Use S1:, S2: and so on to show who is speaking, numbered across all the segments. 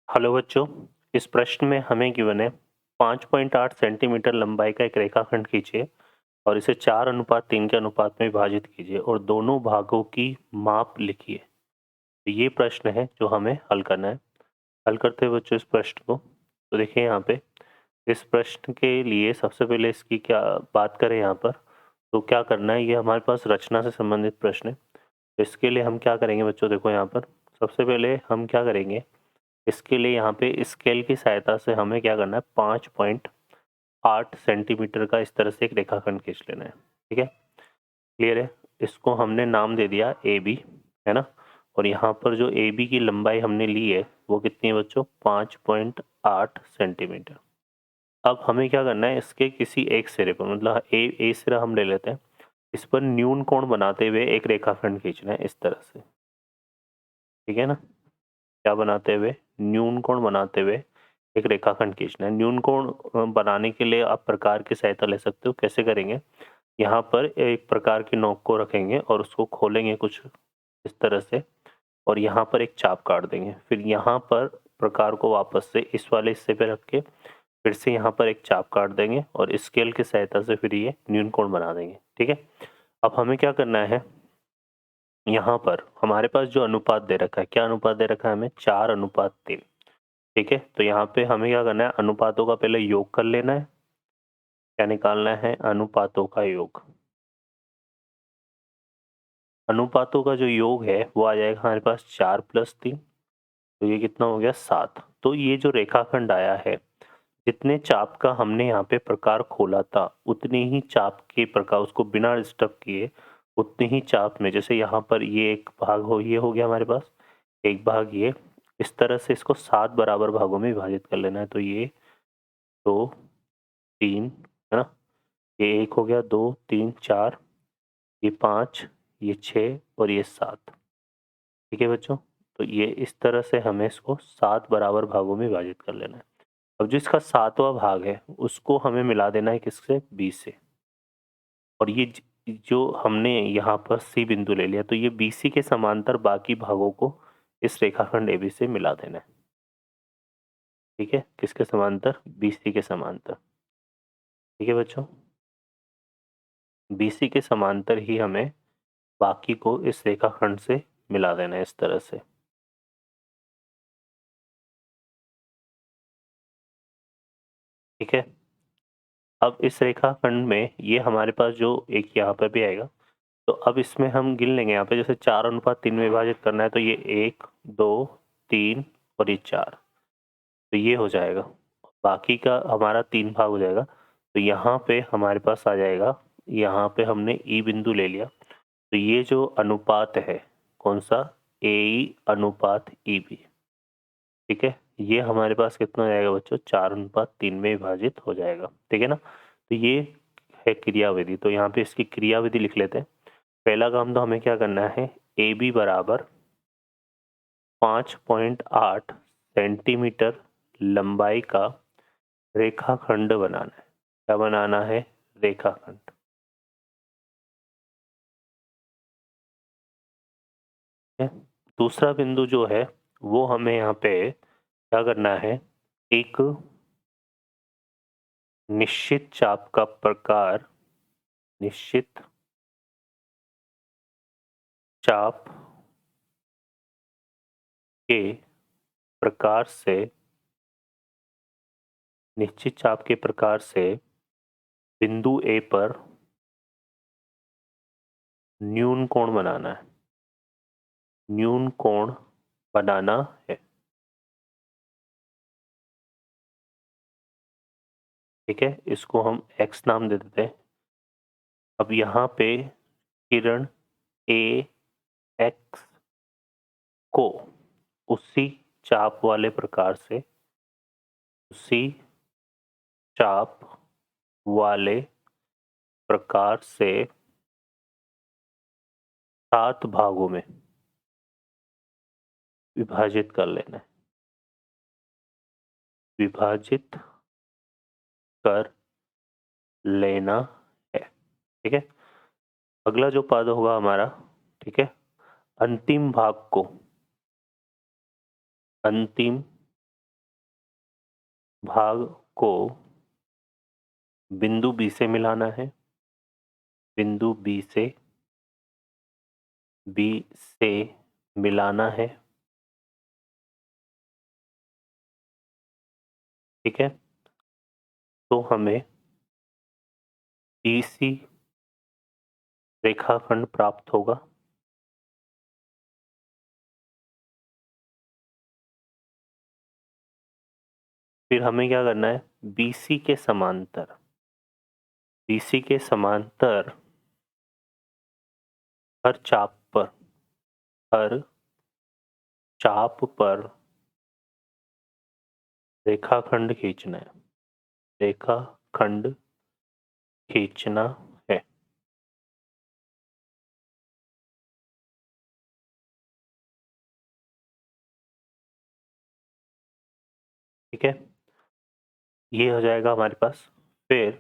S1: Hello बच्चों, इस प्रश्न में हमें गिवन है 5.8 सेंटीमीटर लंबाई का एक रेखाखंड खींचिए और इसे 4:3 के अनुपात में विभाजित कीजिए और दोनों भागों की माप लिखिए। तो ये प्रश्न है जो हमें हल करना है। हल करते हैं बच्चों इस प्रश्न को। तो देखिए यहाँ पे इस प्रश्न के लिए सबसे पहले इसकी क्या बात करें यहाँ पर, तो क्या करना है, ये हमारे पास रचना से संबंधित प्रश्न है। तो इसके लिए हम क्या करेंगे बच्चों, देखो यहाँ पर सबसे पहले हम क्या करेंगे, इसके लिए यहाँ पे स्केल की सहायता से हमें क्या करना है, 5.8 सेंटीमीटर का इस तरह से एक रेखाखंड खींच लेना है। ठीक है, क्लियर है। इसको हमने नाम दे दिया ए बी, है ना। और यहाँ पर जो ए बी की लंबाई हमने ली है वो कितनी है बच्चों, 5.8 सेंटीमीटर। अब हमें क्या करना है, इसके किसी एक सिरे पर, मतलब ए सिरा हम ले लेते हैं, इस पर न्यून कोण बनाते हुए एक रेखाखंड खींचना है इस तरह से। ठीक है ना, क्या बनाते हुए, न्यून कोण बनाते हुए एक रेखाखंड खींचना है। न्यून कोण बनाने के लिए आप प्रकार की सहायता ले सकते हो। कैसे करेंगे, यहाँ पर एक प्रकार की नोक को रखेंगे और उसको खोलेंगे कुछ इस तरह से, और यहाँ पर एक चाप काट देंगे। फिर यहाँ पर प्रकार को वापस से इस वाले हिस्से पे रख के फिर से यहाँ पर एक चाप काट देंगे और स्केल की सहायता से फिर ये न्यून कोण बना देंगे। ठीक है, अब हमें क्या करना है, यहाँ पर हमारे पास जो अनुपात दे रखा है, क्या अनुपात दे रखा है हमें, 4:3। ठीक है, तो यहाँ पे हमें क्या करना है, अनुपातों का पहले योग कर लेना है। क्या निकालना है, अनुपातों का योग। अनुपातों का जो योग है वो आ जाएगा हमारे पास 4+3, तो ये कितना हो गया, 7। तो ये जो रेखाखंड आया है, जितने चाप का हमने यहाँ पे प्रकार खोला था उतने ही चाप के प्रकार, उसको बिना डिस्टर्ब किए उतने ही चाप में, जैसे यहाँ पर ये एक भाग हो, ये हो गया हमारे पास एक भाग, ये इस तरह से इसको 7 बराबर भागों में विभाजित कर लेना है। तो ये 2 3, है ना, ये 1 हो गया, 2 3 4, ये 5, ये 6 और ये 7। ठीक है बच्चों, तो ये इस तरह से हमें इसको 7 बराबर भागों में विभाजित कर लेना है। अब जो इसका 7वां भाग है उसको हमें मिला देना है किससे, 20 से। और ये जो हमने यहाँ पर सी बिंदु ले लिया, तो ये BC के समांतर बाकी भागों को इस रेखाखंड AB से मिला देना है। ठीक है, किसके समांतर, BC के समांतर। ठीक है बच्चों, BC के समांतर ही हमें बाकी को इस रेखाखंड से मिला देना है इस तरह से। ठीक है, अब इस रेखाखंड में ये हमारे पास जो एक यहाँ पर भी आएगा, तो अब इसमें हम गिन लेंगे, यहाँ पे जैसे 4:3 में विभाजित करना है, तो ये 1 2 3 और ये 4, तो ये हो जाएगा। बाकी का हमारा 3 भाग हो जाएगा। तो यहाँ पे हमारे पास आ जाएगा, यहाँ पे हमने ई बिंदु ले लिया, तो ये जो अनुपात है कौन सा, AE अनुपात EB। ठीक है, ये हमारे पास कितना हो जाएगा बच्चों, 4:3 में विभाजित हो जाएगा। ठीक है ना, तो ये है क्रियाविधि। तो यहाँ पे इसकी क्रियाविधि लिख लेते हैं। पहला काम तो हमें क्या करना है, AB बराबर 5.8 सेंटीमीटर लंबाई का रेखाखंड बनाना है। क्या बनाना है, रेखाखंड। है, दूसरा बिंदु जो है वो हमें यहाँ पे क्या करना है, एक निश्चित चाप का प्रकार, निश्चित चाप के प्रकार से, निश्चित चाप के प्रकार से बिंदु A पर न्यून कोण बनाना है, न्यून कोण बनाना है। ठीक है, इसको हम x नाम दे देते हैं। अब यहाँ पे किरण AX को उसी चाप वाले प्रकार से, उसी चाप वाले प्रकार से 7 भागों में विभाजित कर लेना है, विभाजित कर लेना है। ठीक है, अगला जो पद होगा हमारा, ठीक है, अंतिम भाग को, अंतिम भाग को बिंदु बी से मिलाना है, बिंदु बी से मिलाना है, ठीक है। तो हमें BC रेखाखंड प्राप्त होगा। फिर हमें क्या करना है, BC के समांतर हर चाप पर रेखाखंड खींचना है, रेखाखंड खींचना है। ठीक है, ये हो जाएगा हमारे पास। फिर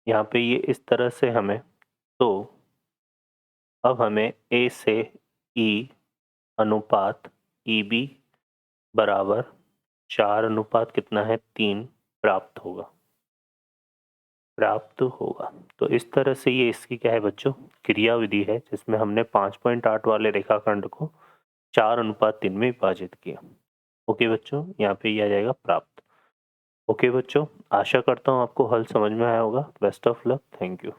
S1: यहाँ पे ये इस तरह से हमें, तो अब हमें A से E अनुपात EB बराबर 4 अनुपात कितना है, 3 प्राप्त होगा। तो इस तरह से ये इसकी क्या है बच्चों, क्रियाविधि है, जिसमें हमने 5.8 वाले रेखाखंड को 4 अनुपात 3 में विभाजित किया। ओके बच्चों, यहाँ पे ये आ जाएगा प्राप्त। ओके बच्चों, आशा करता हूँ आपको हल समझ में आया होगा। Best of luck, thank you.